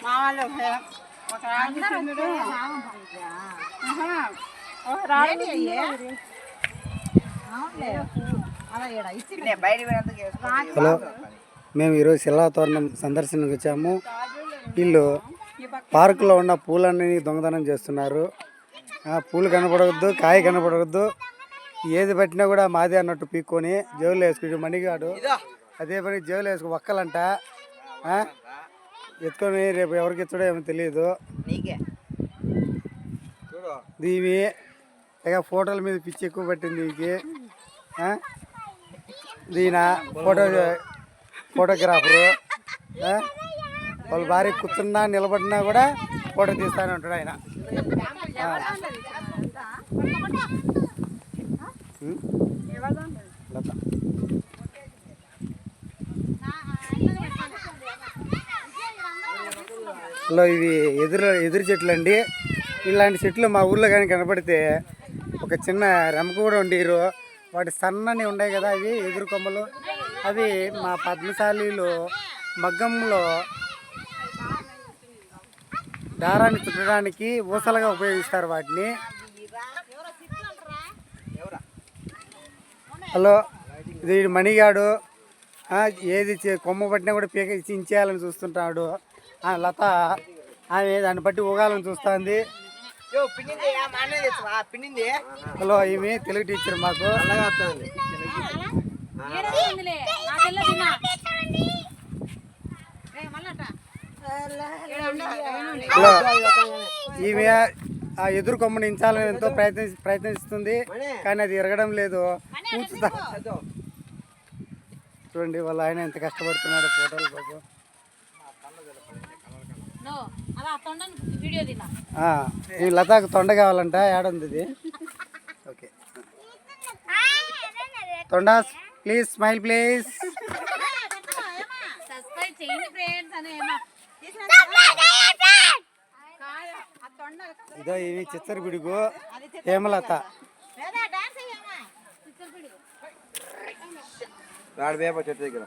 Hello, మేము ఈరోజు శిలాతోరణం సందర్శనకు వచ్చాము. వీళ్ళు పార్కులో ఉన్న పూలన్నీ దొంగతనం చేస్తున్నారు. పూలు కనపడవద్దు, కాయ కనపడవద్దు, ఏది పట్టినా కూడా మాదే అన్నట్టు పీక్కొని జేబులో వేసుకుంటే మణిగాడు అదే పని జేబులో వేసుకు ఒక్కలంట ఎత్తుకొని రేపు ఎవరికి ఎత్తుడో ఏమో తెలియదు. దీవి ఇక ఫోటోల మీద పిచ్చి ఎక్కువ పట్టింది దీనికి. దీని ఫోటోగ్రాఫరు వాళ్ళ భార్య కూర్చున్నా నిలబడినా కూడా ఫోటో తీస్తానే ఉంటాడు ఆయన. ఇవి ఎదురు చెట్లు అండి. ఇలాంటి చెట్లు మా ఊర్లో కానీ కనపడితే ఒక చిన్న రెమక కూడా ఉండేరు. వాటి సన్నని ఉన్నాయి కదా, అవి ఎదురు కొమ్మలు. అవి మా పద్మశాలీలు మగ్గంలో దారాన్ని చుట్టడానికి ఊసలుగా ఉపయోగిస్తారు వాటిని. హలో, ఇది మణిగాడు ఏది కొమ్మ పట్టినా కూడా పీక ఇచ్చేయాలని చూస్తుంటాడు. లత ఆమె దాన్ని బట్టి ఊగాలని చూస్తుంది. హలో, ఈమె తెలుగు టీచర్ మాకు. హలో, ఈమె ఆ ఎదురు కొమ్మని ఇంచాలని ఎంతో ప్రయత్నిస్తుంది, కానీ అది ఎరగడం లేదు. చూడండి వాళ్ళ ఆయన ఎంత కష్టపడుతున్నాడు ఫోటోల కోసం. ఈ లతాకు తొండ కావాలంట. ఏడుంది ఇది? ఓకే, తొండ ప్లీజ్, స్మైల్ ప్లీజ్. ఇదో ఇవి చిత్తరపిడుగు హేమలత. చెట్టు దగ్గర